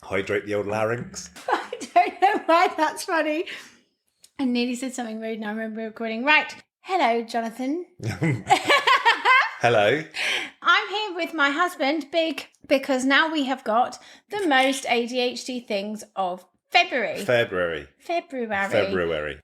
Hydrate the old larynx. I don't know why that's funny. I nearly said something rude and I remember recording. Right. Hello, Jonathan. Hello. I'm here with my husband, Big, because now we have got the most ADHD things of February.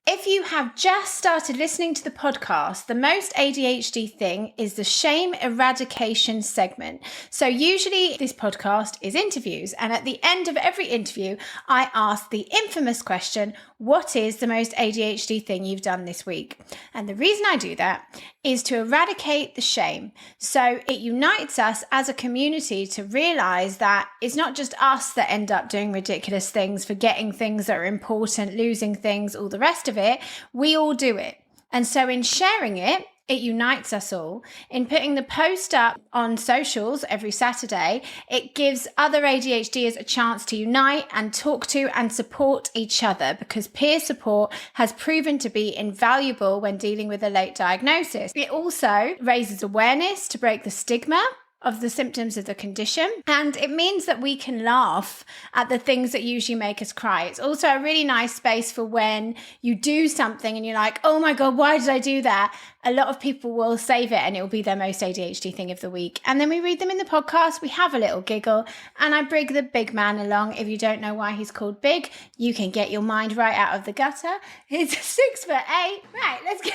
If you have just started listening to the podcast, the most ADHD thing is the shame eradication segment. So usually this podcast is interviews, and at the end of every interview, I ask the infamous question, what is the most ADHD thing you've done this week? And the reason I do that is to eradicate the shame. So it unites us as a community to realize that it's not just us that end up doing ridiculous things, forgetting things that are important, losing things, all the rest of it. We all do it. And so in sharing it, it unites us all. In putting the post up on socials every Saturday, it gives other ADHDers a chance to unite and talk to and support each other, because peer support has proven to be invaluable when dealing with a late diagnosis. It also raises awareness to break the stigma of the symptoms of the condition, and it means that we can laugh at the things that usually make us cry. It's also a really nice space for when you do something and you're like, oh my God, why did I do that? A lot of people will save it and it will be their most ADHD thing of the week. And then we read them in the podcast, we have a little giggle, and I bring the big man along. If you don't know why he's called Big, you can get your mind right out of the gutter. He's 6'8". Right, let's go.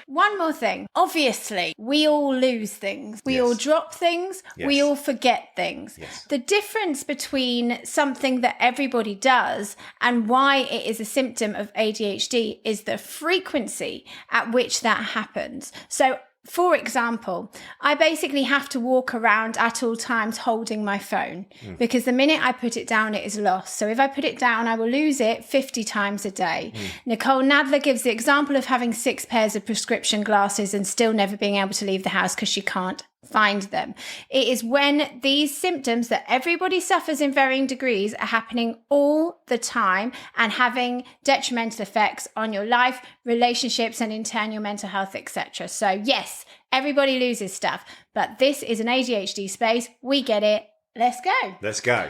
One more thing. Obviously, we all lose things. We all drop things. Yes. We all forget things. Yes. The difference between something that everybody does and why it is a symptom of ADHD is the frequency at which that happens. So, for example, I basically have to walk around at all times holding my phone because the minute I put it down, it is lost. So if I put it down, I will lose it 50 times a day. Nicole Nadler gives the example of having 6 pairs of prescription glasses and still never being able to leave the house because she can't find them. It is when these symptoms that everybody suffers in varying degrees are happening all the time and having detrimental effects on your life, relationships, and in turn your mental health, etc. So yes, everybody loses stuff, but this is an ADHD space. We get it. Let's go.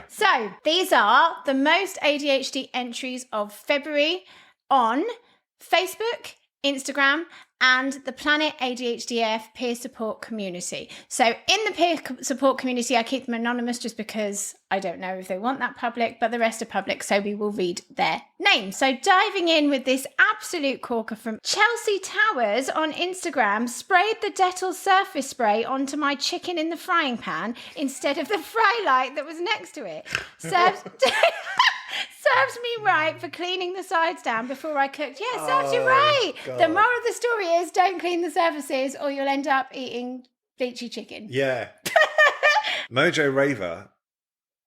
So these are the most ADHD entries of February on Facebook, Instagram, and the Planet ADHD AF peer support community. So in the peer support community, I keep them anonymous just because I don't know if they want that public, but the rest are public, so we will read their names. So diving in with this absolute corker from Chelsea Towers on Instagram, sprayed the Dettol surface spray onto my chicken in the frying pan instead of the fry light that was next to it. Serves me right for cleaning the sides down before I cooked. Yeah, serves you right. God. The moral of the story is don't clean the surfaces or you'll end up eating bleachy chicken. Yeah. Mojo Raver.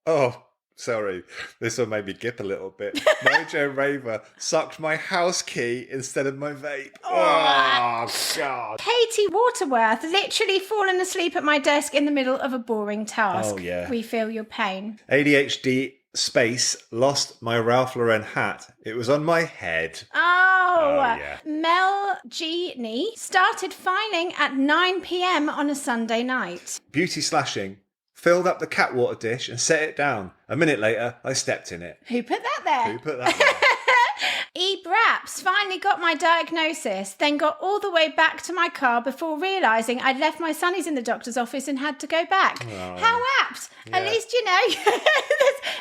Oh, sorry. This one made me gip a little bit. Mojo Raver sucked my house key instead of my vape. Oh, God. Katie Waterworth literally fallen asleep at my desk in the middle of a boring task. Oh, yeah. We feel your pain. ADHD space lost my Ralph Lauren hat. It was on my head. Oh yeah. Mel Genie started filing at 9 p.m. on a Sunday night. Beauty slashing. Filled up the cat water dish and set it down. A minute later, I stepped in it. Who put that there? E-Braps finally got my diagnosis, then got all the way back to my car before realising I'd left my sonnies in the doctor's office and had to go back. Oh, how apt. Yeah. At least, you know,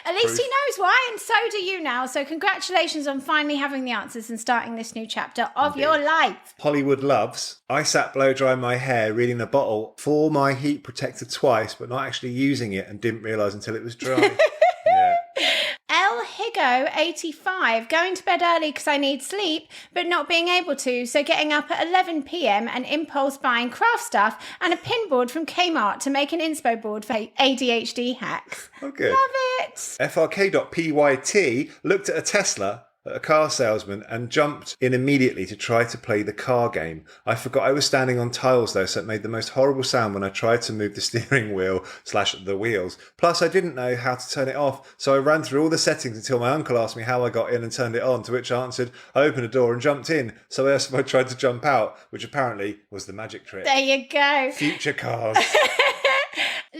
at least he knows why, and so do you now. So congratulations on finally having the answers and starting this new chapter of your life. Hollywood Loves. I sat blow drying my hair, reading the bottle for my heat protector twice, but not actually using it and didn't realise until it was dry. Yeah. El Higo 85, going to bed early because I need sleep, but not being able to, so getting up at 11 p.m. and impulse buying craft stuff and a pin board from Kmart to make an inspo board for ADHD hacks. Oh, good. Love it. FRK.PYT looked at a Tesla at a car salesman and jumped in immediately to try to play the car game. I forgot I was standing on tiles though, so it made the most horrible sound when I tried to move the steering wheel / the wheels. Plus I didn't know how to turn it off, so I ran through all the settings until my uncle asked me how I got in and turned it on, to which I answered, I opened a door and jumped in. So I asked if I tried to jump out, which apparently was the magic trick. There you go. Future cars.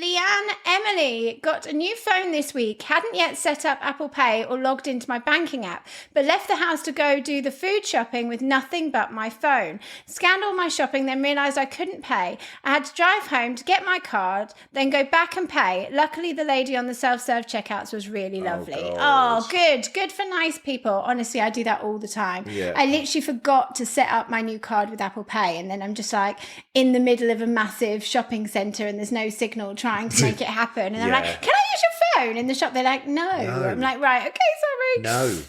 Leanne Emily got a new phone this week. Hadn't yet set up Apple Pay or logged into my banking app, but left the house to go do the food shopping with nothing but my phone. Scanned all my shopping, then realised I couldn't pay. I had to drive home to get my card, then go back and pay. Luckily, the lady on the self-serve checkouts was really lovely. God. Good for nice people. Honestly, I do that all the time. Yeah. I literally forgot to set up my new card with Apple Pay, and then I'm just like in the middle of a massive shopping centre and there's no signal trying to make it happen. And I'm like, can I use your phone? In the shop, they're like, no. I'm like, right, okay, sorry.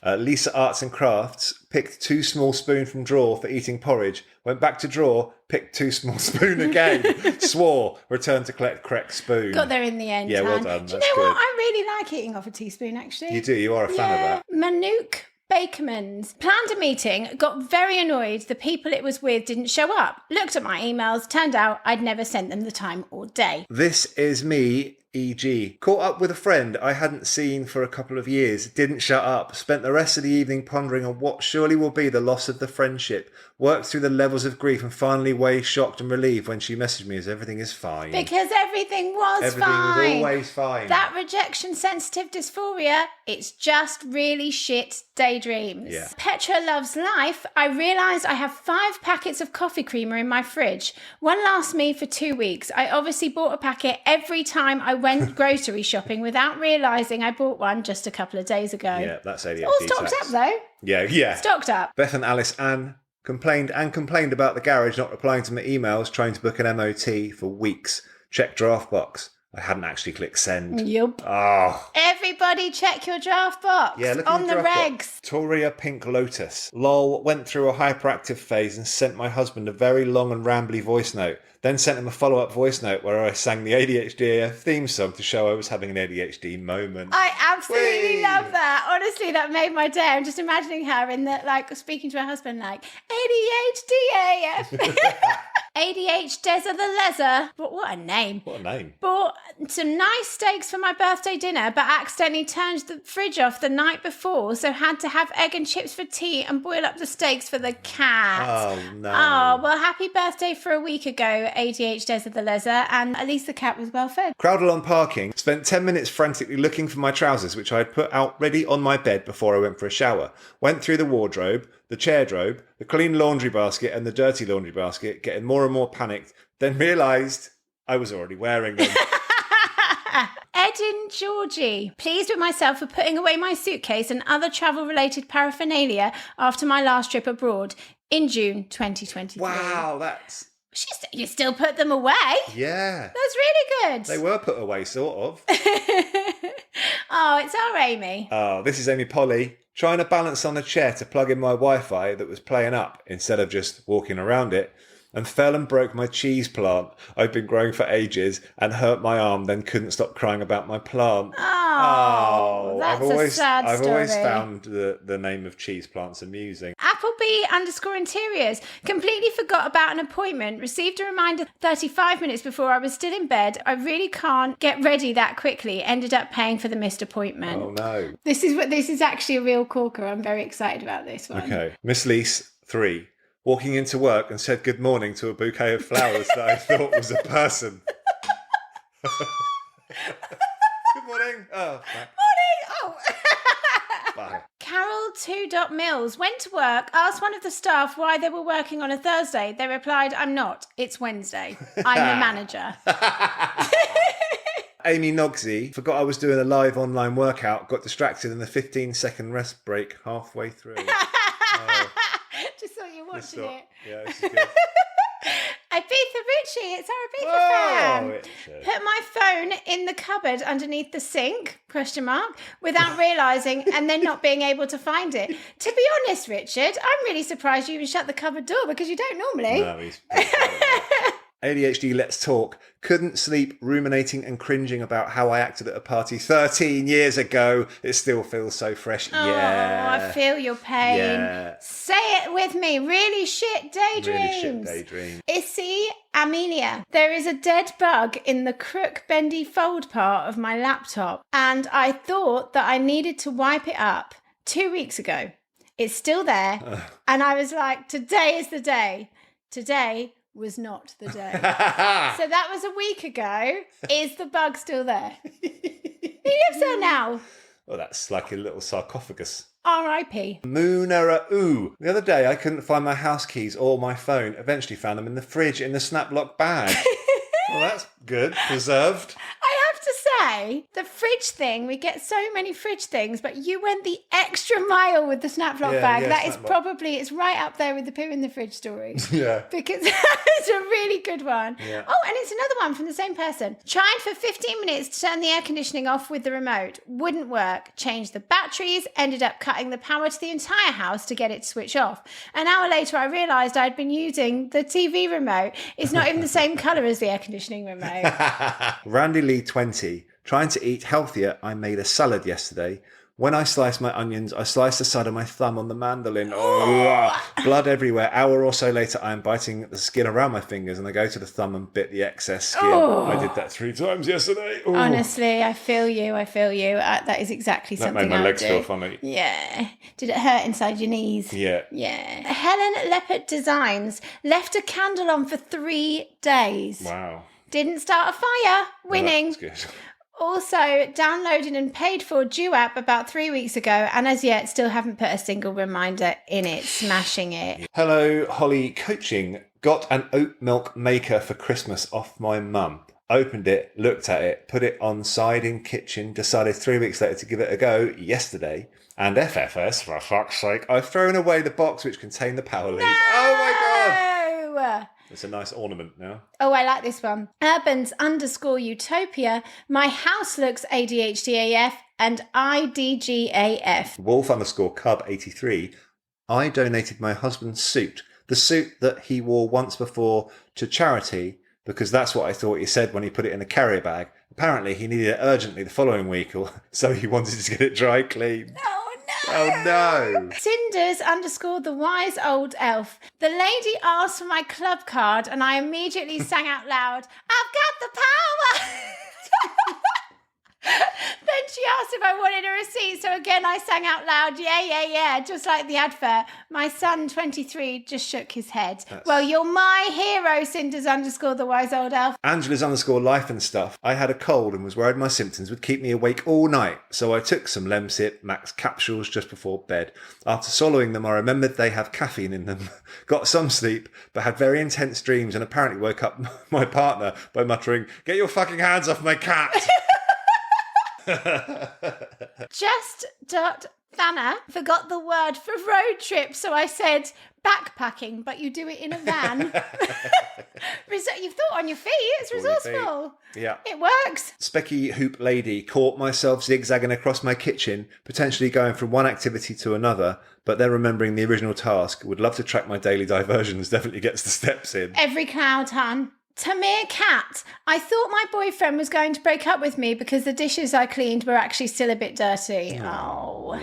No. Lisa Arts and Crafts picked too small spoon from drawer for eating porridge, went back to drawer, picked too small spoon again, swore, returned to collect correct spoon. Got there in the end. Yeah, well done. Do you know what? I really like eating off a teaspoon, actually. You do? You are a fan of that. Manook Bakermans planned a meeting, got very annoyed the people it was with didn't show up. Looked at my emails, turned out I'd never sent them the time or day. This is me, e.g. Caught up with a friend I hadn't seen for a couple of years, didn't shut up, spent the rest of the evening pondering on what surely will be the loss of the friendship, worked through the levels of grief and finally way shocked and relieved when she messaged me as everything is fine. Because everything was Everything was always fine. That rejection sensitive dysphoria, it's just really shit daydreams. Yeah. Petra loves life. I realised I have 5 packets of coffee creamer in my fridge. One lasts me for 2 weeks. I obviously bought a packet every time I went grocery shopping without realising I bought one just a couple of days ago. Yeah, that's ADHD. All stocked up though. Yeah. Stocked up. Beth and Alice Ann complained about the garage not replying to my emails, trying to book an MOT for weeks. Check draft box. I hadn't actually clicked send. Yup. Oh. Everybody check your draft box. Yeah, look on the regs. Box. Toria Pink Lotus. Lol, went through a hyperactive phase and sent my husband a very long and rambly voice note. Then sent him a follow-up voice note where I sang the ADHD AF theme song to show I was having an ADHD moment. I absolutely love that. Honestly, that made my day. I'm just imagining her in the, like, speaking to her husband, like, ADHD AF. ADHDers of the Leather. But what a name. What a name. Bought some nice steaks for my birthday dinner, but accidentally turned the fridge off the night before, so had to have egg and chips for tea and boil up the steaks for the cat. Oh, no. Oh, well, happy birthday for a week ago, ADHDers of the Leather, and at least the cat was well fed. Crowded on parking, spent 10 minutes frantically looking for my trousers, which I had put out ready on my bed before I went for a shower. Went through the wardrobe, the chairdrobe, the clean laundry basket and the dirty laundry basket, getting more and more panicked, then realised I was already wearing them. Edin Georgie, pleased with myself for putting away my suitcase and other travel-related paraphernalia after my last trip abroad in June 2023. Wow, that's... You still put them away? Yeah. That's really good. They were put away, sort of. Oh, it's our Amy. Oh, this is Amy Polly. Trying to balance on a chair to plug in my Wi-Fi that was playing up instead of just walking around it, and fell and broke my cheese plant I'd been growing for ages and hurt my arm, then couldn't stop crying about my plant. Oh, that's a sad story. I've always found the name of cheese plants amusing. Appleby_interiors. Completely forgot about an appointment. Received a reminder 35 minutes before I was still in bed. I really can't get ready that quickly. Ended up paying for the missed appointment. Oh no. This is actually a real corker. I'm very excited about this one. Okay. Miss Lease, 3. Walking into work and said good morning to a bouquet of flowers that I thought was a person. Good morning. Oh, Morning. Oh. bye. Carol 2.Mills went to work, asked one of the staff why they were working on a Thursday. They replied, I'm not. It's Wednesday. I'm the manager. Amy Nogsy forgot I was doing a live online workout, got distracted in the 15-second rest break halfway through. Just thought you were watching it. Yeah, this is good. Ibiza Richie, it's our Ibiza fan. Richard. Put my phone in the cupboard underneath the sink, without realising and then not being able to find it. To be honest, Richard, I'm really surprised you even shut the cupboard door because you don't normally. No, he's ADHD Let's Talk. Couldn't sleep, ruminating and cringing about how I acted at a party 13 years ago. It still feels so fresh. Oh, yeah. I feel your pain. Yeah. Say it with me. Really shit daydreams. Really shit daydream. Issy Amelia. There is a dead bug in the crook bendy fold part of my laptop, and I thought that I needed to wipe it up 2 weeks ago. It's still there, and I was like, today is the day. Today was not the day. So that was a week ago. Is the bug still there? He lives there now. Well, that's like a little sarcophagus. R.I.P. Moonera-oo. The other day, I couldn't find my house keys or my phone. Eventually found them in the fridge in the Snaplock bag. Well, that's good. Preserved. I have to say, the fridge thing, we get so many fridge things, but you went the extra mile with the Snaplock bag. Yeah, That is Snaplock. probably, it's right up there with the poo in the fridge story. Yeah. Because it's a really good one. Yeah. Oh, and it's another one from the same person. Tried for 15 minutes to turn the air conditioning off with the remote. Wouldn't work. Changed the batteries. Ended up cutting the power to the entire house to get it to switch off. An hour later, I realised I'd been using the TV remote. It's not even the same colour as the air conditioning remote. Randy Lee 20. Trying to eat healthier, I made a salad yesterday. When I sliced my onions, I sliced the side of my thumb on the mandolin. Oh, blood everywhere. Hour or so later, I am biting the skin around my fingers and I go to the thumb and bit the excess skin. Oh. I did that 3 times yesterday. Oh. Honestly, I feel you. That is exactly That something made my I legs do. feel funny. Yeah. Did it hurt inside your knees? Yeah. Yeah. Helen Leppert Designs left a candle on for 3 days. Wow. Didn't start a fire. Winning. Well, that's good. Also, downloaded and paid for Dew app about 3 weeks ago, and as yet still haven't put a single reminder in it. Smashing it. Hello, Holly Coaching. Got an oat milk maker for Christmas off my mum. Opened it, looked at it, put it on side in kitchen, decided 3 weeks later to give it a go yesterday. And FFS, for fuck's sake, I've thrown away the box which contained the power lead. Oh my God! It's a nice ornament now. Oh, I like this one. Urbans_Utopia. My house looks ADHD AF and IDGAF. Wolf_Cub83. I donated my husband's suit, the suit that he wore once before, to charity, because that's what I thought he said when he put it in a carrier bag. Apparently he needed it urgently the following week, so he wanted to get it dry cleaned. Oh no! Cinders_the wise old elf. The lady asked for my club card and I immediately sang out loud, I've got the power! Then she asked if I wanted a receipt, so again I sang out loud, yeah, just like the advert. My son, 23, just shook his head. Well, you're my hero, Cinders_the wise old elf. Angela's_life and stuff. I had a cold and was worried my symptoms would keep me awake all night, so I took some Lemsip Max capsules just before bed. After swallowing them, I remembered they have caffeine in them. Got some sleep, but had very intense dreams and apparently woke up my partner by muttering, "Get your fucking hands off my cat!" Just.Thanner forgot the word for road trip, so I said backpacking, but you do it in a van. You've thought on your feet. It's resourceful. Yeah. It works. Specky Hoop Lady. Caught myself zigzagging across my kitchen, potentially going from one activity to another, but then remembering the original task. Would love to track my daily diversions. Definitely gets the steps in. Every cloud, hun. Tamir Cat. I thought my boyfriend was going to break up with me because the dishes I cleaned were actually still a bit dirty. Oh,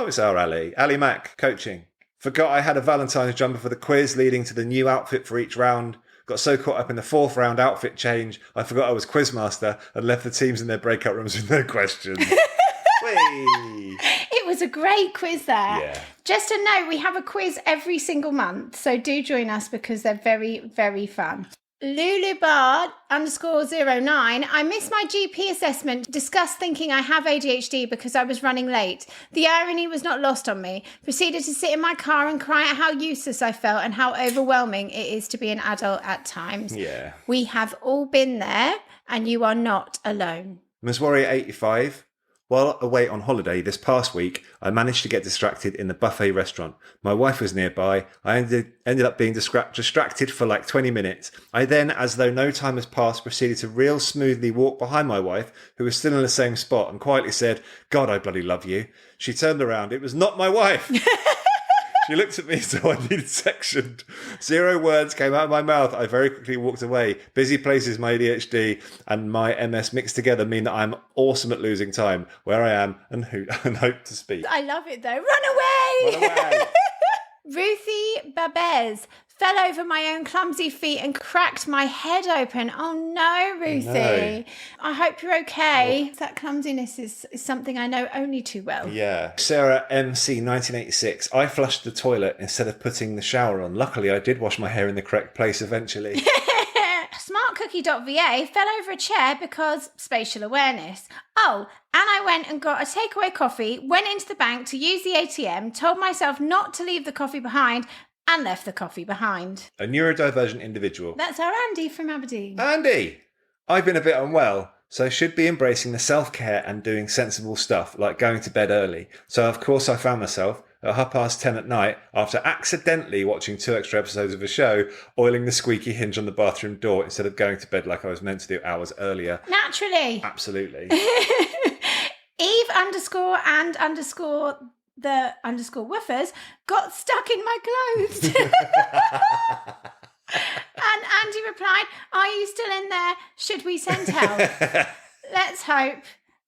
it's our Ali. Ali Mac, coaching. Forgot I had a Valentine's jumper for the quiz leading to the new outfit for each round. Got so caught up in the 4th round outfit change, I forgot I was quizmaster and left the teams in their breakout rooms with no questions. It was a great quiz there. Yeah. Just to note, we have a quiz every single month, so do join us because they're very, very fun. Lulubard_09. I missed my GP assessment. Discussed thinking I have ADHD because I was running late. The irony was not lost on me. Proceeded to sit in my car and cry at how useless I felt and how overwhelming it is to be an adult at times. Yeah. We have all been there and you are not alone. Ms. Warrior 85. While away on holiday this past week, I managed to get distracted in the buffet restaurant. My wife was nearby. I ended up being distracted for like 20 minutes. I then, as though no time has passed, proceeded to real smoothly walk behind my wife, who was still in the same spot, and quietly said, "God, I bloody love you." She turned around. It was not my wife. She looked at me, so I needed sectioned. 0 words came out of my mouth. I very quickly walked away. Busy places, my ADHD and my MS mixed together mean that I'm awesome at losing time, where I am and hope to speak. I love it though. Run away! Run away! Ruthie Babez. Fell over my own clumsy feet and cracked my head open. Oh no, Ruthie. No. I hope you're okay. Oh. That clumsiness is something I know only too well. Yeah. Sarah MC 1986. I flushed the toilet instead of putting the shower on. Luckily, I did wash my hair in the correct place eventually. Smartcookie.va fell over a chair because spatial awareness. Oh, and I went and got a takeaway coffee, went into the bank to use the ATM, told myself not to leave the coffee behind, and left the coffee behind. A neurodivergent individual. That's our Andy from Aberdeen. Andy! I've been a bit unwell, so I should be embracing the self-care and doing sensible stuff, like going to bed early. So of course I found myself at 10:30 at night, after accidentally watching 2 extra episodes of a show, oiling the squeaky hinge on the bathroom door instead of going to bed like I was meant to do hours earlier. Naturally. Absolutely. Eve _ the _woofers got stuck in my clothes. And Andy replied, are you still in there? Should we send help? Let's hope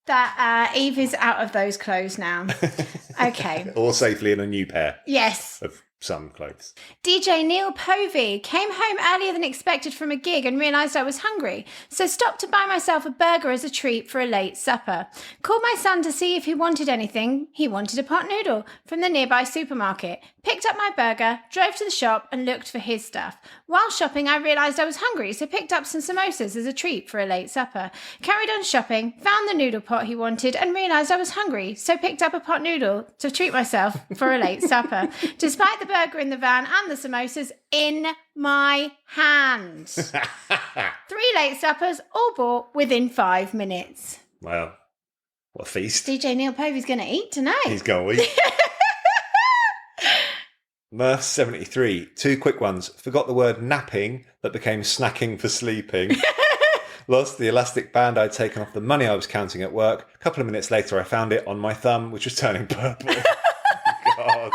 that Eve is out of those clothes now. Okay. Or safely in a new pair. Yes. Of some clothes. DJ Neil Povey came home earlier than expected from a gig and realised I was hungry, so stopped to buy myself a burger as a treat for a late supper. Called my son to see if he wanted anything. He wanted a pot noodle from the nearby supermarket. Picked up my burger, drove to the shop and looked for his stuff. While shopping, I realised I was hungry, so picked up some samosas as a treat for a late supper. Carried on shopping, found the noodle pot he wanted and realised I was hungry, so picked up a pot noodle to treat myself for a late supper. Despite the burger in the van and the samosas in my hands. 3 late suppers, all bought within 5 minutes. Wow. What a feast. DJ Neil Povey's going to eat tonight. He's going to eat. Murph 73. 2 quick ones. Forgot the word napping, but became snacking for sleeping. Lost the elastic band I'd taken off the money I was counting at work. A couple of minutes later, I found it on my thumb, which was turning purple. God.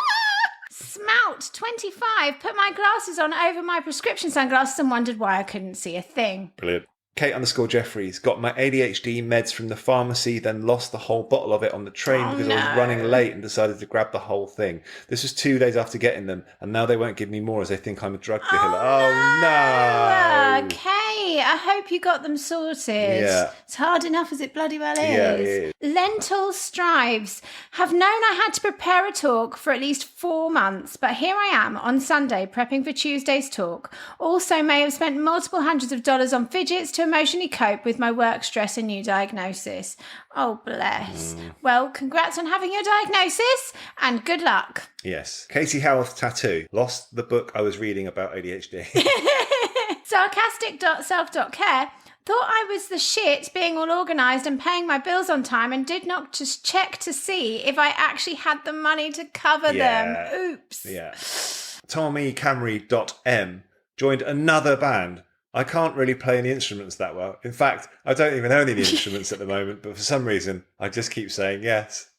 Smout 25 put my glasses on over my prescription sunglasses and wondered why I couldn't see a thing. Brilliant. Kate _Jeffries got my ADHD meds from the pharmacy, then lost the whole bottle of it on the train because I was running late and decided to grab the whole thing. This was 2 days after getting them, and now they won't give me more as they think I'm a drug dealer. Oh no! Okay, I hope you got them sorted. Yeah. It's hard enough as it bloody well is. Yeah, it is. Lentil Strives. Have known I had to prepare a talk for at least 4 months, but here I am on Sunday prepping for Tuesday's talk. Also may have spent multiple hundreds of dollars on fidgets to emotionally cope with my work stress and new diagnosis. Oh, bless. Well, congrats on having your diagnosis and good luck. Yes. Katie Howarth Tattoo. Lost the book I was reading about ADHD. Sarcastic.self.care. Thought I was the shit being all organised and paying my bills on time and did not just check to see if I actually had the money to cover them. Oops. Yeah. TommyCamry.m joined another band. I can't really play any instruments that well. In fact, I don't even own any instruments at the moment, but for some reason, I just keep saying yes.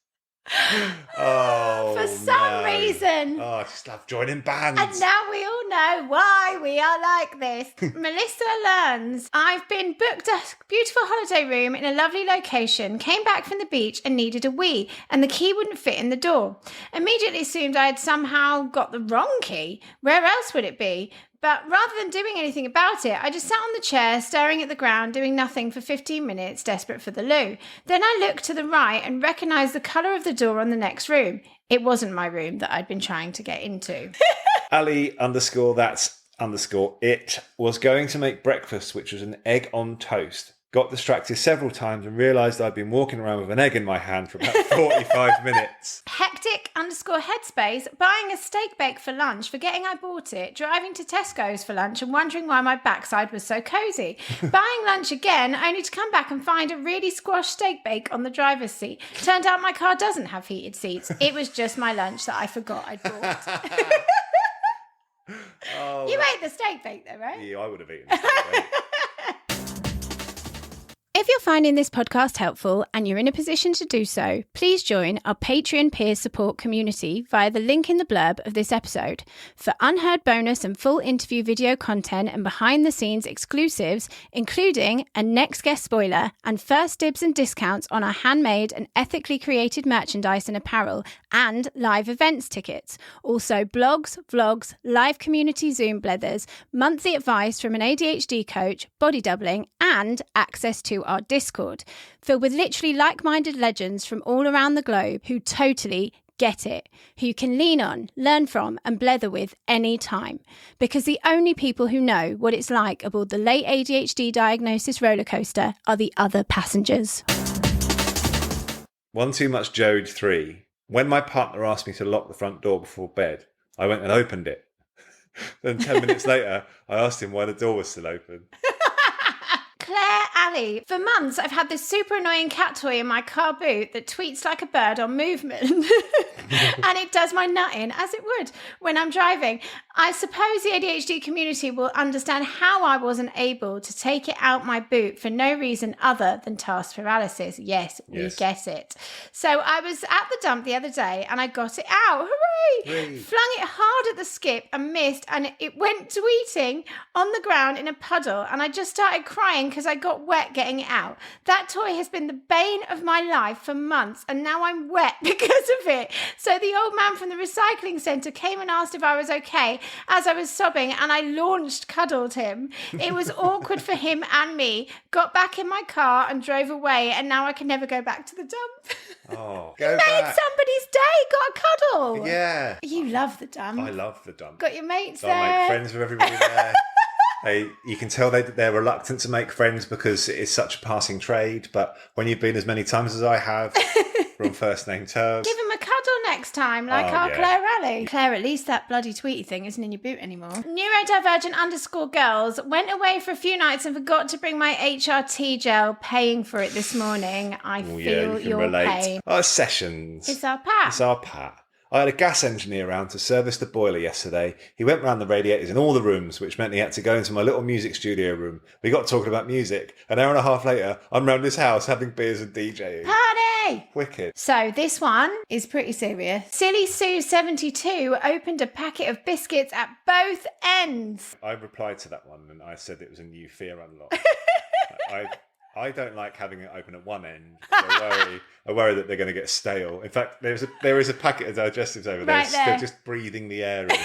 Oh, for some reason. Oh, I just love joining bands. And now we all know why we are like this. Melissa learns, I've been booked a beautiful holiday room in a lovely location, came back from the beach and needed a wee, and the key wouldn't fit in the door. Immediately assumed I had somehow got the wrong key. Where else would it be? But rather than doing anything about it, I just sat on the chair, staring at the ground, doing nothing for 15 minutes, desperate for the loo. Then I looked to the right and recognised the colour of the door on the next room. It wasn't my room that I'd been trying to get into. Ali _it was going to make breakfast, which was an egg on toast. Got distracted several times and realised I'd been walking around with an egg in my hand for about 45 minutes. Hectic _headspace, buying a steak bake for lunch, forgetting I bought it, driving to Tesco's for lunch and wondering why my backside was so cosy. Buying lunch again, only to come back and find a really squashed steak bake on the driver's seat. Turned out my car doesn't have heated seats. It was just my lunch that I forgot I'd bought. You ate the steak bake though, right? Yeah, I would have eaten the steak bake. If you're finding this podcast helpful and you're in a position to do so, please join our Patreon peer support community via the link in the blurb of this episode. For unheard bonus and full interview video content and behind-the-scenes exclusives, including a next guest spoiler and first dibs and discounts on our handmade and ethically created merchandise and apparel, and live events tickets. Also blogs, vlogs, live community Zoom blethers, monthly advice from an ADHD coach, body doubling, and access to our Discord, filled with literally like-minded legends from all around the globe who totally get it, who you can lean on, learn from, and blether with any time. Because the only people who know what it's like aboard the late ADHD diagnosis roller coaster are the other passengers. One too much Jode 3. When my partner asked me to lock the front door before bed, I went and opened it. Then 10 minutes later, I asked him why the door was still open. Claire Alley. For months, I've had this super annoying cat toy in my car boot that tweets like a bird on movement. And it does my nutting, as it would, when I'm driving. I suppose the ADHD community will understand how I wasn't able to take it out my boot for no reason other than task paralysis. Yes, we get it. So I was at the dump the other day and I got it out. Hooray! Flung it hard at the skip and missed, and it went tweeting on the ground in a puddle, and I just started crying because I got wet getting it out. That toy has been the bane of my life for months, and now I'm wet because of it. So the old man from the recycling centre came and asked if I was okay as I was sobbing, and I cuddled him. It was awkward for him and me. Got back in my car and drove away, and now I can never go back to the dump. Oh, you made somebody's day. Got a cuddle. Yeah. You love the dump. I love the dump. Got your mates there. I make friends with everybody there. You can tell they're reluctant to make friends because it is such a passing trade. But when you've been as many times as I have, we're on first name terms. Give him a cuddle next time, like Claire Raleigh. Claire, at least that bloody tweety thing isn't in your boot anymore. Neurodivergent_girls went away for a few nights and forgot to bring my HRT gel, paying for it this morning. I feel your pain. Our sessions. It's our Pat. I had a gas engineer around to service the boiler yesterday. He went round the radiators in all the rooms, which meant he had to go into my little music studio room. We got talking about music. An hour and a half later, I'm round his house having beers and DJing. Party! Wicked. So this one is pretty serious. Silly Sue 72 opened a packet of biscuits at both ends. I replied to that one and I said it was a new fear unlock. I don't like having it open at one end. I worry that they're going to get stale. In fact, there is a packet of digestives over there. They're just breathing the air in.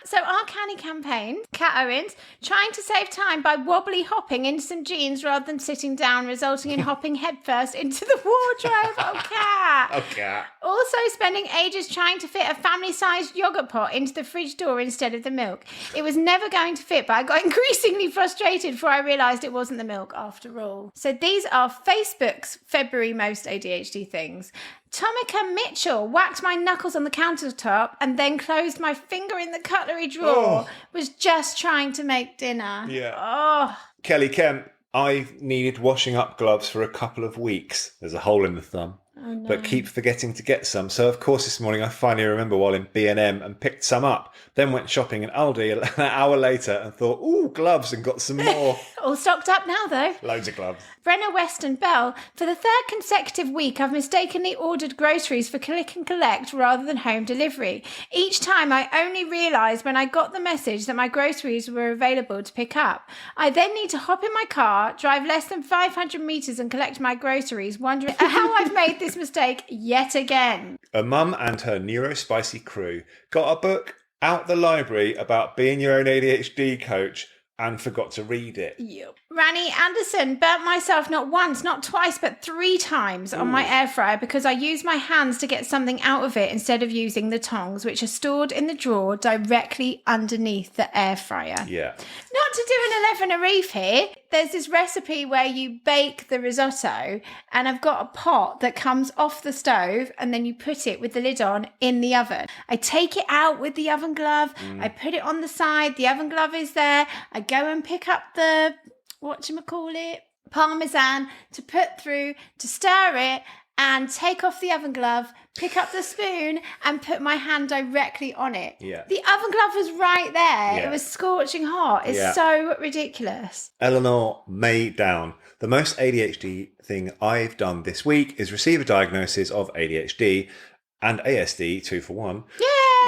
So our canny campaign, Cat Owens, trying to save time by wobbly hopping into some jeans rather than sitting down, resulting in hopping headfirst into the wardrobe. Oh, Cat. Oh, Cat. Also spending ages trying to fit a family-sized yogurt pot into the fridge door instead of the milk. It was never going to fit, but I got increasingly frustrated before I realised it wasn't the milk after all. So these are Facebook's February most ADHD things. Tomika Mitchell whacked my knuckles on the countertop and then closed my finger in the cutlery drawer. Was just trying to make dinner. Yeah. Oh. Kelly Kemp, I've needed washing up gloves for a couple of weeks. There's a hole in the thumb. Oh, no. But keep forgetting to get some. So, of course, this morning I finally remember while in B&M and picked some up. Then went shopping in Aldi an hour later and thought, ooh, gloves, and got some more. All stocked up now, though. Loads of gloves. Brenna Weston Bell, for the third consecutive week, I've mistakenly ordered groceries for click and collect rather than home delivery. Each time I only realised when I got the message that my groceries were available to pick up. I then need to hop in my car, drive less than 500 metres and collect my groceries, wondering how I've made this mistake yet again. A mum and her neurospicy crew got a book out the library about being your own ADHD coach and forgot to read it. Yep. Rani Anderson burnt myself not once, not twice, but 3 times on my air fryer because I used my hands to get something out of it instead of using the tongs, which are stored in the drawer directly underneath the air fryer. Yeah. Not to do an 11 a reef here. There's this recipe where you bake the risotto, and I've got a pot that comes off the stove, and then you put it with the lid on in the oven. I take it out with the oven glove. I put it on the side. The oven glove is there. I go and pick up the Parmesan to put through, to stir it, and take off the oven glove, pick up the spoon and put my hand directly on it. Yeah. The oven glove was right there. Yeah. It was scorching hot. It's so ridiculous. Eleanor May Down. The most ADHD thing I've done this week is receive a diagnosis of ADHD and ASD 2 for 1.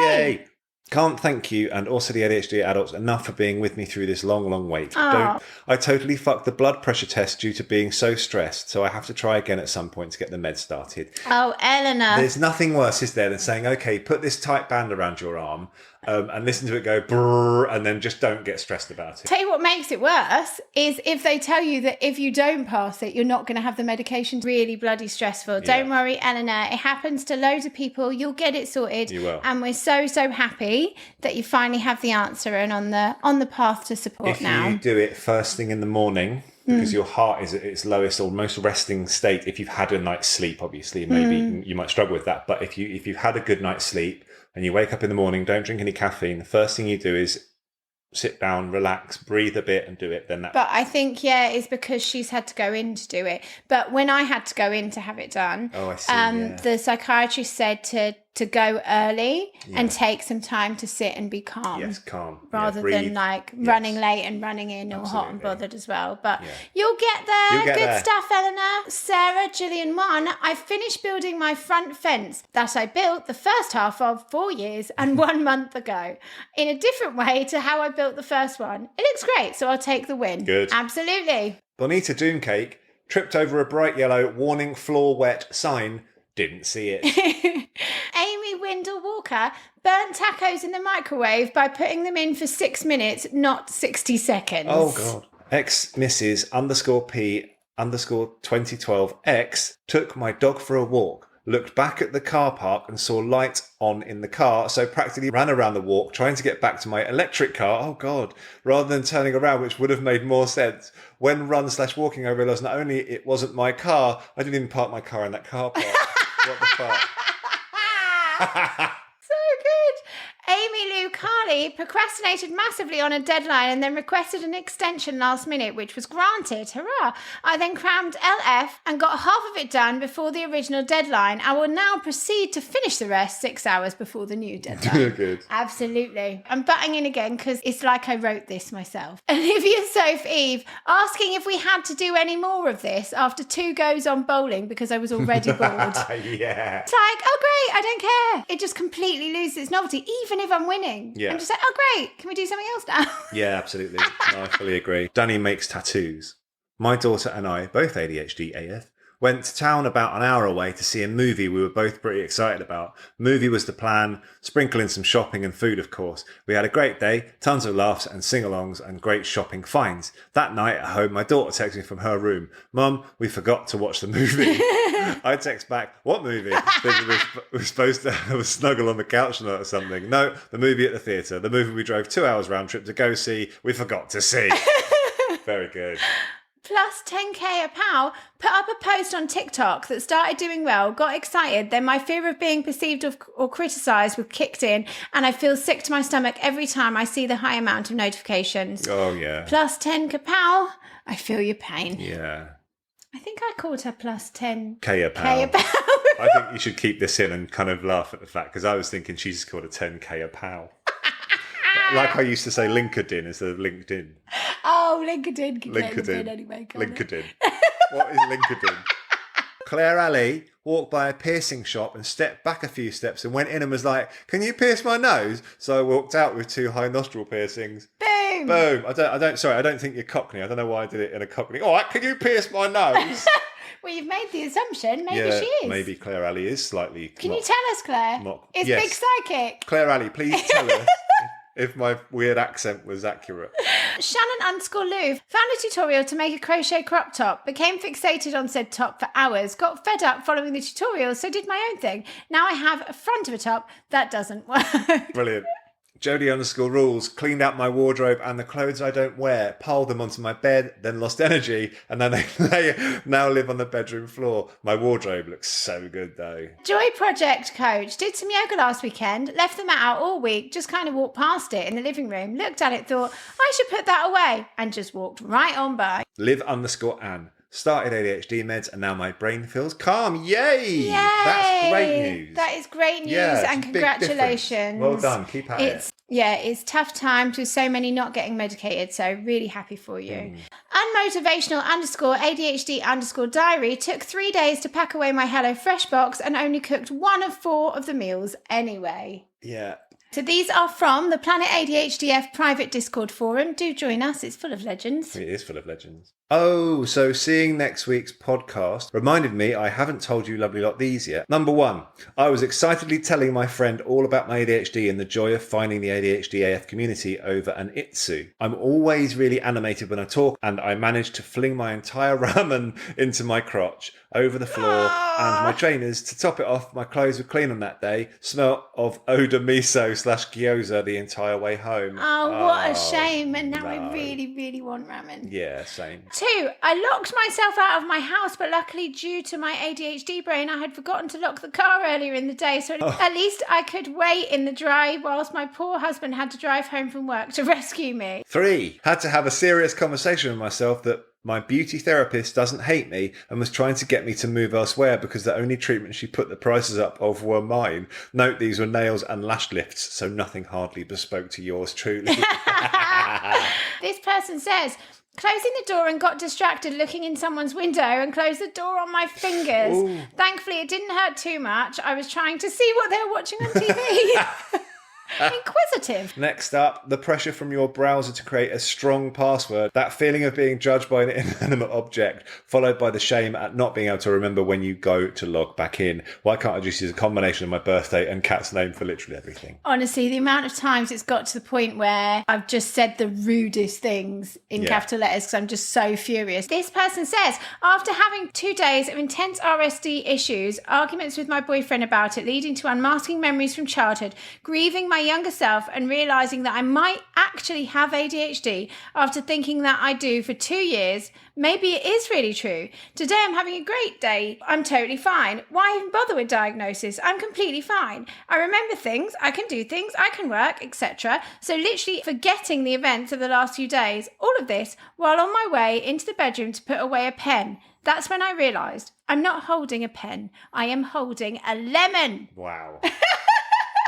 Yay! Can't thank you and also the ADHD adults enough for being with me through this long wait. I totally fucked the blood pressure test due to being so stressed, so I have to try again at some point to get the meds started. Oh, Eleanor. There's nothing worse, is there, than saying, okay, put this tight band around your arm and listen to it go brrr, and then just don't get stressed about it. Tell you what makes it worse is if they tell you that if you don't pass it, you're not going to have the medication. Really bloody stressful. Don't worry, Eleanor. It happens to loads of people. You'll get it sorted. You will. And we're so happy that you finally have the answer and on the path to support now. If you do it first thing in the morning, because your heart is at its lowest or most resting state, if you've had a night's sleep, obviously, maybe you might struggle with that. But if you've had a good night's sleep and you wake up in the morning, don't drink any caffeine, the first thing you do is sit down, relax, breathe a bit and do it. Then that. But I think, it's because she's had to go in to do it. But when I had to go in to have it done, I see, the psychiatrist said to go early and take some time to sit and be calm. Yes, calm. Rather than running late and running in or hot and bothered as well. But you'll get there. You'll get Good there. stuff, Eleanor. Sarah, Gillian 1. I finished building my front fence that I built the first half of 4 years and 1 month ago in a different way to how I built the first one. It looks great, so I'll take the win. Good. Absolutely. Bonita Doomcake tripped over a bright yellow warning floor wet sign. Didn't see it. Amy Windle Walker burnt tacos in the microwave by putting them in for 6 minutes, not 60 seconds. Oh, God. X-Mrs_P_2012X took my dog for a walk, looked back at the car park and saw light on in the car, so practically ran around the walk trying to get back to my electric car, oh God, rather than turning around, which would have made more sense. When run/walking, I realised not only it wasn't my car, I didn't even park my car in that car park. What the fuck? So good. Amy Lou Carley procrastinated massively on a deadline and then requested an extension last minute, which was granted. Hurrah! I then crammed LF and got half of it done before the original deadline. I will now proceed to finish the rest 6 hours before the new deadline. Good. Absolutely. I'm butting in again because it's like I wrote this myself. Olivia Soph Eve asking if we had to do any more of this after 2 goes on bowling because I was already bored. Yeah. It's like, oh great, I don't care. It just completely loses its novelty, even if I'm winning. Yeah. I'm just like, oh great, can we do something else now? Yeah, absolutely. No, I fully agree. Danny makes tattoos. My daughter and I, both ADHD AF, went to town about an hour away to see a movie we were both pretty excited about. Movie was the plan, sprinkle in some shopping and food, of course. We had a great day, tons of laughs and sing-alongs and great shopping finds. That night at home, my daughter texted me from her room, Mum, we forgot to watch the movie. I text back, what movie? We're supposed to have a snuggle on the couch or something. No, the movie at the theatre. The movie we drove 2 hours round trip to go see, we forgot to see. Very good. Plus 10k a pow, put up a post on TikTok that started doing well, got excited, then my fear of being perceived or criticised was kicked in, and I feel sick to my stomach every time I see the high amount of notifications. Oh, yeah. Plus 10 kapow, I feel your pain. Yeah. I think I called her plus 10k a pow. I think you should keep this in and kind of laugh at the fact, because I was thinking she just called a 10k a pow. Like I used to say LinkedIn instead of LinkedIn. Oh, LinkedIn. LinkedIn. Anyway, LinkedIn. What is LinkedIn? Claire Alley walked by a piercing shop and stepped back a few steps and went in and was like, can you pierce my nose? So I walked out with 2 high nostril piercings. Boom. Boom. I don't think you're Cockney. I don't know why I did it in a Cockney. All right, can you pierce my nose? Well, you've made the assumption. Maybe she is. Maybe Claire Alley is slightly... Can you tell us, Claire? It's yes. Big Psychic. Claire Alley, please tell us if my weird accent was accurate. Shannon_Lou found a tutorial to make a crochet crop top, became fixated on said top for hours, got fed up following the tutorial, so did my own thing. Now I have a front of a top that doesn't work. Brilliant. Jodie_Rules cleaned out my wardrobe and the clothes I don't wear, piled them onto my bed, then lost energy, and then they now live on the bedroom floor. My wardrobe looks so good though. Joy Project Coach did some yoga last weekend, left the mat out all week, just kind of walked past it in the living room, looked at it, thought, I should put that away, and just walked right on by. Liv_Anne started ADHD meds, and now my brain feels calm. Yay! Yay! That's great news. That is great news, Yeah, and it's a big difference. congratulations. Well done. Keep at it. Yeah, it's tough times with so many not getting medicated, so really happy for you. Unmotivational _ diary took 3 days to pack away my HelloFresh box and only cooked 1 of 4 of the meals anyway. Yeah. So these are from the Planet ADHDF private Discord forum. Do join us, it's full of legends. It is full of legends. Oh, so seeing next week's podcast reminded me I haven't told you lovely lot these yet. Number 1, I was excitedly telling my friend all about my ADHD and the joy of finding the ADHD AF community over an itsu. I'm always really animated when I talk, and I managed to fling my entire ramen into my crotch, over the floor, and my trainers. To top it off, my clothes were clean on that day. Smelt of Oda miso / gyoza the entire way home. Oh, what a shame. And now I really, really want ramen. Yeah, same. 2, I locked myself out of my house, but luckily due to my ADHD brain, I had forgotten to lock the car earlier in the day, so at least I could wait in the dry whilst my poor husband had to drive home from work to rescue me. 3, had to have a serious conversation with myself that my beauty therapist doesn't hate me and was trying to get me to move elsewhere because the only treatment she put the prices up of were mine. Note these were nails and lash lifts, so nothing hardly bespoke to yours truly. This person says, closing the door and got distracted looking in someone's window and closed the door on my fingers. Ooh. Thankfully, it didn't hurt too much. I was trying to see what they were watching on TV. Inquisitive. Next up, the pressure from your browser to create a strong password. That feeling of being judged by an inanimate object, followed by the shame at not being able to remember when you go to log back in. Why can't I just use a combination of my birthday and cat's name for literally everything? Honestly, the amount of times it's got to the point where I've just said the rudest things in capital letters because I'm just so furious. This person says, after having 2 days of intense RSD issues, arguments with my boyfriend about it, leading to unmasking memories from childhood, grieving my younger self and realising that I might actually have ADHD after thinking that I do for 2 years, maybe it is really true. Today I'm having a great day. I'm totally fine. Why even bother with diagnosis? I'm completely fine. I remember things, I can do things, I can work, etc. So literally forgetting the events of the last few days, all of this while on my way into the bedroom to put away a pen. That's when I realised I'm not holding a pen. I am holding a lemon. Wow.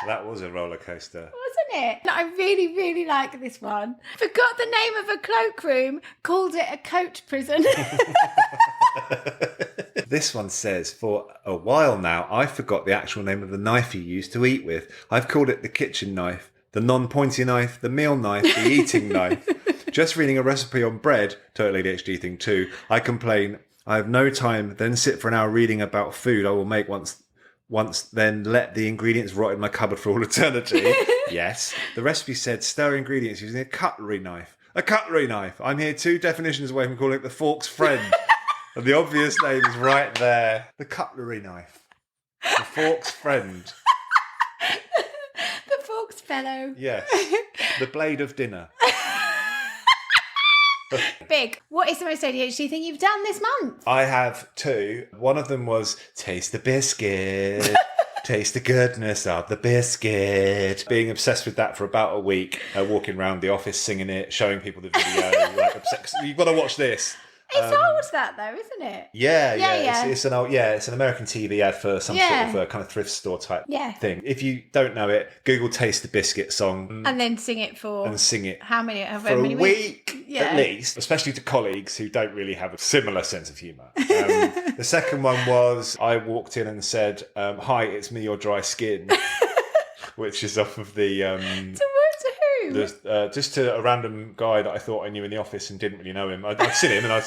That was a roller coaster. Wasn't it? I really, really like this one. Forgot the name of a cloakroom, called it a coat prison. This one says, for a while now, I forgot the actual name of the knife you used to eat with. I've called it the kitchen knife, the non-pointy knife, the meal knife, the eating knife. Just reading a recipe on bread, total ADHD thing too, I complain, I have no time, then sit for an hour reading about food I will make once, then let the ingredients rot in my cupboard for all eternity. Yes. The recipe said stir ingredients using a cutlery knife. A cutlery knife. I'm here 2 definitions away from calling it the fork's friend. And the obvious name is right there. The cutlery knife. The fork's friend. The fork's fellow. Yes. The blade of dinner. Big. What is the most ADHD thing you've done this month? I have 2. One of them was taste the biscuit. Taste the goodness of the biscuit. Being obsessed with that for about a week, walking around the office singing it, showing people the video. Like, obsessed. You've got to watch this. It's old, that though, isn't it? Yeah. It's an old, it's an American TV ad for some sort of kind of thrift store type thing. If you don't know it, Google "Taste the Biscuit" song and then sing it for how many week at least, especially to colleagues who don't really have a similar sense of humour. The second one was I walked in and said, "Hi, it's me, your dry skin," which is off of the. Just to a random guy that I thought I knew in the office and didn't really know him. I'd seen him and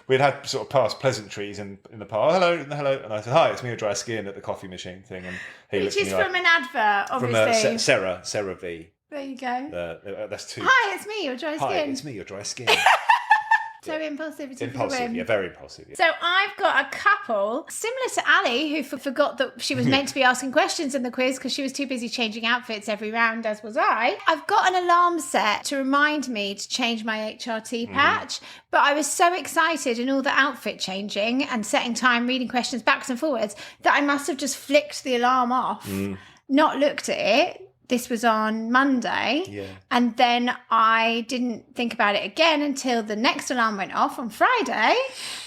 we'd had sort of past pleasantries in the past. Hello, and I said, "Hi, it's me, your dry skin," at the coffee machine thing, and he which is from an advert, obviously. From Sarah V. There you go. That's 2. Hi, it's me, your dry skin. Hi, it's me, your dry skin. So impulsive, very impulsive. Yeah. So I've got a couple similar to Ali, who forgot that she was meant to be asking questions in the quiz because she was too busy changing outfits every round, as was I. I've got an alarm set to remind me to change my HRT patch, but I was so excited in all the outfit changing and setting time, reading questions backwards and forwards, that I must have just flicked the alarm off, not looked at it, This was on Monday. Yeah. And then I didn't think about it again until the next alarm went off on Friday.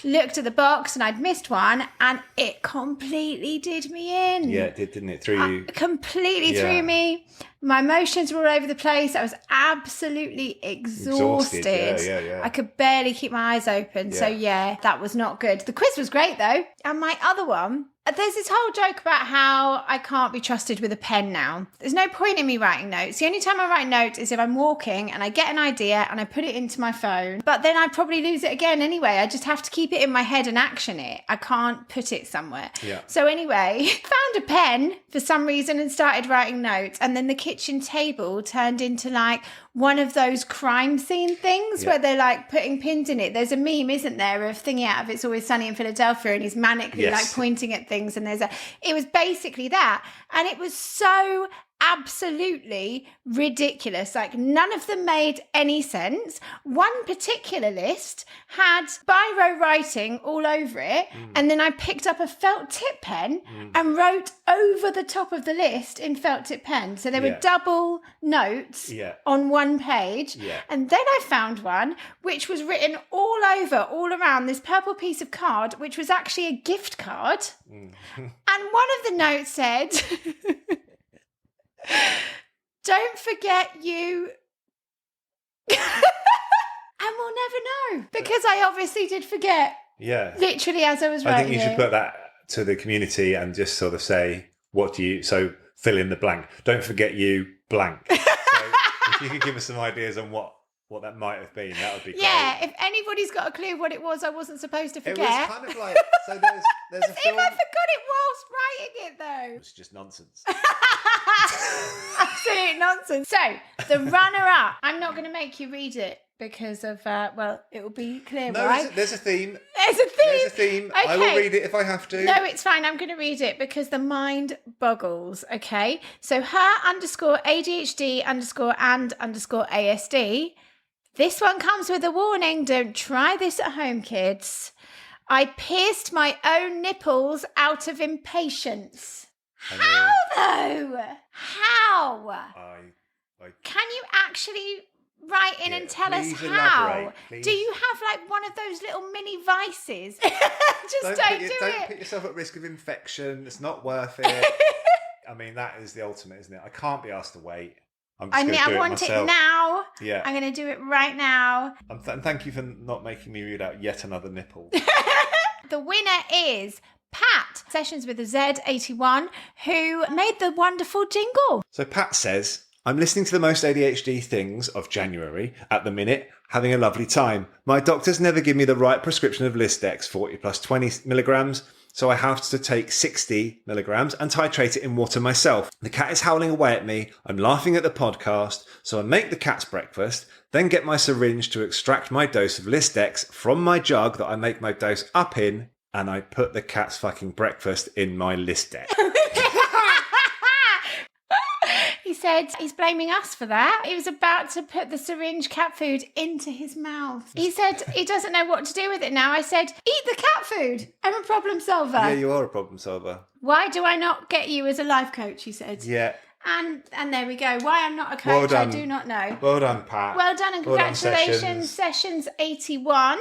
Looked at the box and I'd missed one and it completely did me in. Yeah, it did, didn't it? Threw you. Completely threw me. My emotions were all over the place. I was absolutely exhausted. Yeah. I could barely keep my eyes open. So that was not good. The quiz was great though. And my other one, there's this whole joke about how I can't be trusted with a pen now. There's no point in me writing notes. The only time I write notes is if I'm walking and I get an idea and I put it into my phone. But then I probably lose it again anyway. I just have to keep it in my head and action it. I can't put it somewhere. Yeah. So anyway, found a pen for some reason and started writing notes. And then the kitchen table turned into like one of those crime scene things where they're like putting pins in it. There's a meme, isn't there, of Thingy out of It's Always Sunny in Philadelphia and he's manically like pointing at things and it was basically that. And it was so absolutely ridiculous. Like none of them made any sense. One particular list had biro writing all over it. And then I picked up a felt tip pen and wrote over the top of the list in felt tip pen. So there were double notes on one page. And then I found one which was written all around this purple piece of card, which was actually a gift card. And one of the notes said, don't forget you. And we'll never know because I obviously did forget. Yeah. Literally as I was writing. I think you should put that to the community and just sort of say, so fill in the blank. Don't forget you blank. So if you could give us some ideas on what that might have been, that would be great. Yeah, if anybody's got a clue what it was I wasn't supposed to forget. It was kind of like, so there's a film. If I forgot it whilst writing it though. It's just nonsense. Absolute nonsense. So, the runner-up, I'm not going to make you read it because of, it will be clear, right? No, there's a theme. There's a theme. Okay. I will read it if I have to. No, it's fine. I'm going to read it because the mind boggles, okay? So, her_ADHD _ ASD. This one comes with a warning. Don't try this at home, kids. I pierced my own nipples out of impatience. How though? How? Can you actually write in and tell us how? Do you have like one of those little mini vices? Just don't do it. Don't put yourself at risk of infection. It's not worth it. I mean, that is the ultimate, isn't it? I can't be asked to wait. I want it now. Yeah. I'm going to do it right now. And thank you for not making me read out yet another nipple. The winner is Pat, Sessions with a Z81, who made the wonderful jingle. So Pat says, I'm listening to the most ADHD things of January at the minute, having a lovely time. My doctors never give me the right prescription of Listex 40 plus 20 milligrams, so I have to take 60 milligrams and titrate it in water myself. The cat is howling away at me. I'm laughing at the podcast, so I make the cat's breakfast, then get my syringe to extract my dose of Listex from my jug that I make my dose up in, and I put the cat's fucking breakfast in my Listex. He said he's blaming us for that. He was about to put the syringe cat food into his mouth. He said he doesn't know what to do with it now. I said, eat the cat food. I'm a problem solver. Yeah, you are a problem solver. Why do I not get you as a life coach, he said. Yeah. And there we go. Why I'm not a coach, I do not know. Well done, Pat. Well done and congratulations, Sessions 81.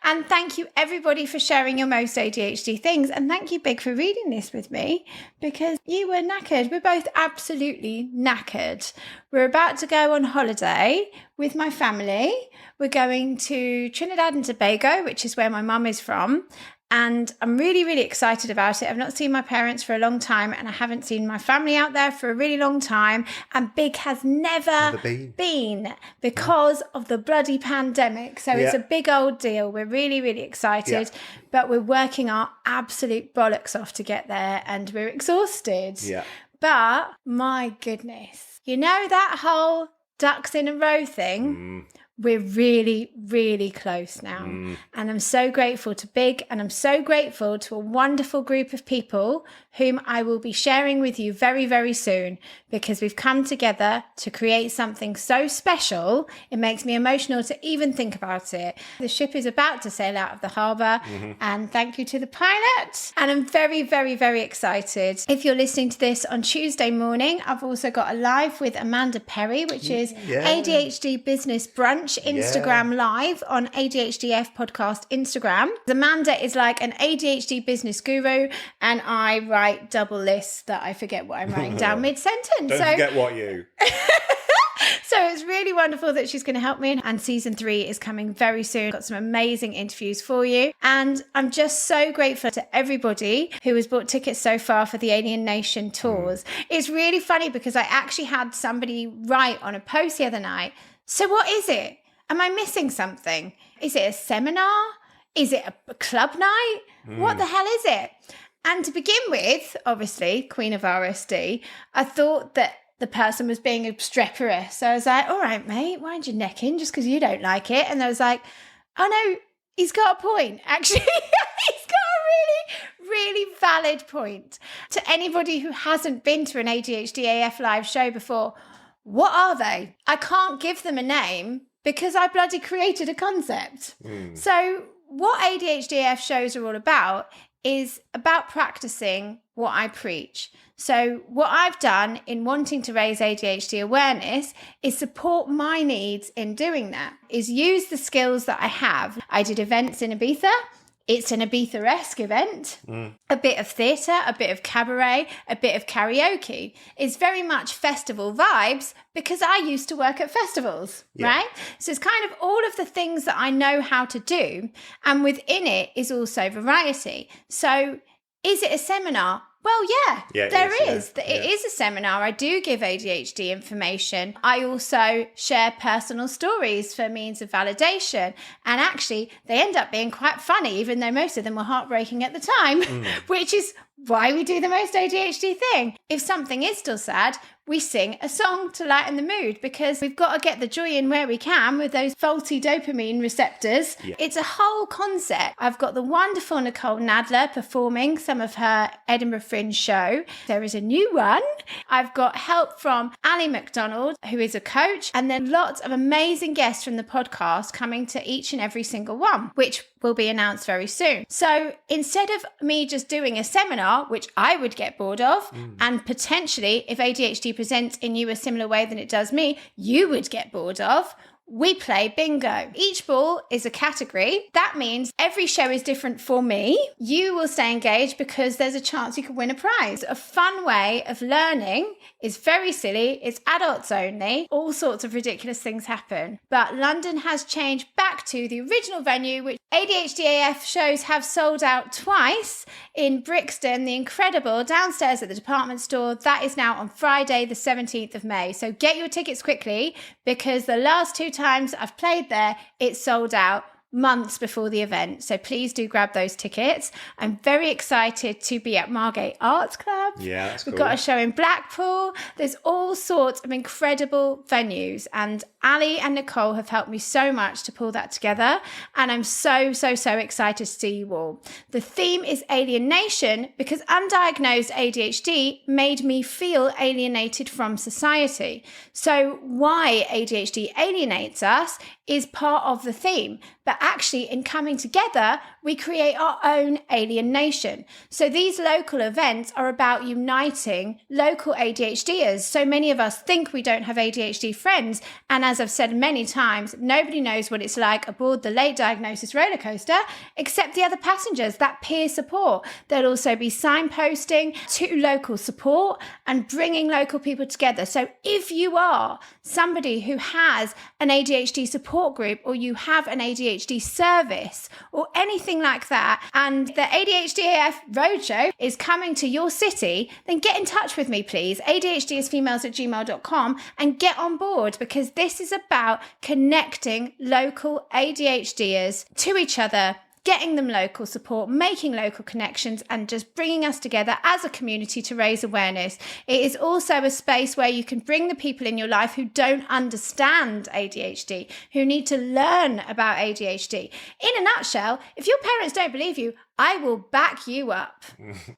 And thank you, everybody, for sharing your most ADHD things. And thank you, Big, for reading this with me because you were knackered. We're both absolutely knackered. We're about to go on holiday with my family. We're going to Trinidad and Tobago, which is where my mum is from. And I'm really, really excited about it. I've not seen my parents for a long time and I haven't seen my family out there for a really long time. And Big has never been because of the bloody pandemic. So it's a big old deal. We're really, really excited, but we're working our absolute bollocks off to get there and we're exhausted. Yeah. But my goodness, you know that whole ducks in a row thing? we're really, really close now. And I'm so grateful to Big, and I'm so grateful to a wonderful group of people whom I will be sharing with you very, very soon, because we've come together to create something so special. It makes me emotional to even think about it. The ship is about to sail out of the harbour, and thank you to the pilot. And I'm very, very, very excited. If you're listening to this on Tuesday morning, I've also got a live with Amanda Perry, which is ADHD Business Brunch Instagram Live on ADHD AF Podcast Instagram. Amanda is like an ADHD business guru, and I write double lists that I forget what I'm writing down mid-sentence. Don't forget what you... So it's really wonderful that she's going to help me. And season 3 is coming very soon. Got some amazing interviews for you. And I'm just so grateful to everybody who has bought tickets so far for the Alien Nation tours. It's really funny because I actually had somebody write on a post the other night, so what is it? Am I missing something? Is it a seminar? Is it a club night? What the hell is it? And to begin with, obviously, Queen of RSD, I thought that the person was being obstreperous. So I was like, all right, mate, wind your neck in just because you don't like it. And I was like, oh no, he's got a point. Actually, he's got a really, really valid point. To anybody who hasn't been to an ADHD AF live show before, what are they? I can't give them a name because I bloody created a concept. So what ADHD AF shows are all about is about practicing what I preach. So what I've done in wanting to raise ADHD awareness is support my needs in doing that, is use the skills that I have. I did events in Ibiza. It's an Ibiza-esque event, a bit of theatre, a bit of cabaret, a bit of karaoke. It's very much festival vibes because I used to work at festivals, right? So it's kind of all of the things that I know how to do. And within it is also variety. So is it a seminar? Well, there is. It is a seminar. I do give ADHD information. I also share personal stories for means of validation. And actually, they end up being quite funny, even though most of them were heartbreaking at the time, which is why we do the most ADHD thing. If something is still sad, we sing a song to lighten the mood because we've got to get the joy in where we can with those faulty dopamine receptors. It's a whole concept. I've got the wonderful Nicole Nadler performing some of her Edinburgh Fringe show. There is a new one. I've got help from Ali McDonald, who is a coach, and then lots of amazing guests from the podcast coming to each and every single one, which will be announced very soon. So instead of me just doing a seminar, which I would get bored of, and potentially if ADHD presents in you a similar way than it does me, you would get bored of, we play bingo. Each ball is a category. That means every show is different for me. You will stay engaged because there's a chance you could win a prize. A fun way of learning is very silly. It's adults only. All sorts of ridiculous things happen. But London has changed back to the original venue, which ADHD AF shows have sold out twice in Brixton, the incredible downstairs at the department store. That is now on Friday, the 17th of May. So get your tickets quickly because the last 2 times I've played there, it's sold out months before the event. So please do grab those tickets. I'm very excited to be at Margate Arts Club. Yeah, that's cool. We've got a show in Blackpool. There's all sorts of incredible venues, and Ali and Nicole have helped me so much to pull that together. And I'm so excited to see you all. The theme is alienation because undiagnosed ADHD made me feel alienated from society. So why ADHD alienates us is part of the theme. But actually, in coming together, we create our own alienation. So these local events are about uniting local ADHDers. So many of us think we don't have ADHD friends. And as I've said many times, nobody knows what it's like aboard the late diagnosis roller coaster, except the other passengers, that peer support. There'll also be signposting to local support and bringing local people together. So if you are somebody who has an ADHD support group, or you have an ADHD service or anything like that, and the ADHD AF Roadshow is coming to your city, then get in touch with me, please. ADHDisfemales@gmail.com and get on board, because this is about connecting local ADHDers to each other getting them local support, making local connections, and just bringing us together as a community to raise awareness. It is also a space where you can bring the people in your life who don't understand ADHD, who need to learn about ADHD. In a nutshell, if your parents don't believe you, I will back you up.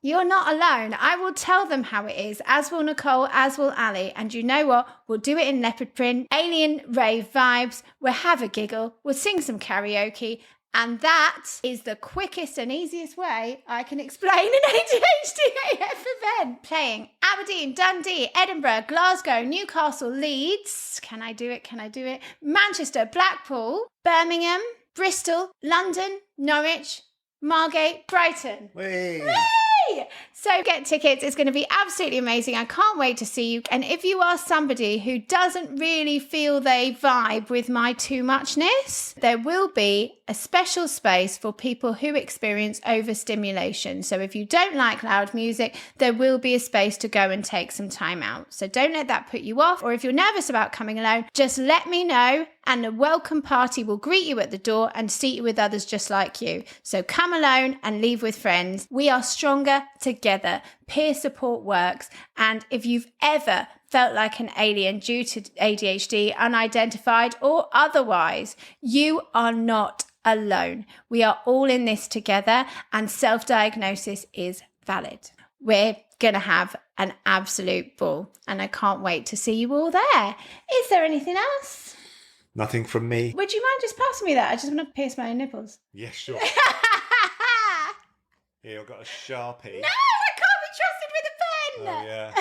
You're not alone. I will tell them how it is, as will Nicole, as will Ali. And you know what? We'll do it in leopard print, alien rave vibes. We'll have a giggle. We'll sing some karaoke. And that is the quickest and easiest way I can explain an ADHD AF event. Playing Aberdeen, Dundee, Edinburgh, Glasgow, Newcastle, Leeds. Can I do it? Can I do it? Manchester, Blackpool, Birmingham, Bristol, London, Norwich, Margate, Brighton. Whee! So get tickets. It's going to be absolutely amazing. I can't wait to see you. And if you are somebody who doesn't really feel they vibe with my too muchness, there will be a special space for people who experience overstimulation. So if you don't like loud music, there will be a space to go and take some time out. So don't let that put you off. Or if you're nervous about coming alone, just let me know, and the welcome party will greet you at the door and seat you with others just like you. So come alone and leave with friends. We are stronger together. Peer support works. And if you've ever felt like an alien due to ADHD, unidentified or otherwise, you are not alone. We are all in this together, and self-diagnosis is valid. We're going to have an absolute ball, and I can't wait to see you all there. Is there anything else? Nothing from me. Would you mind just passing me that? I just want to pierce my own nipples. Yes, sure. Here, I've got a Sharpie. No, I can't be trusted with a pen. Oh, yeah.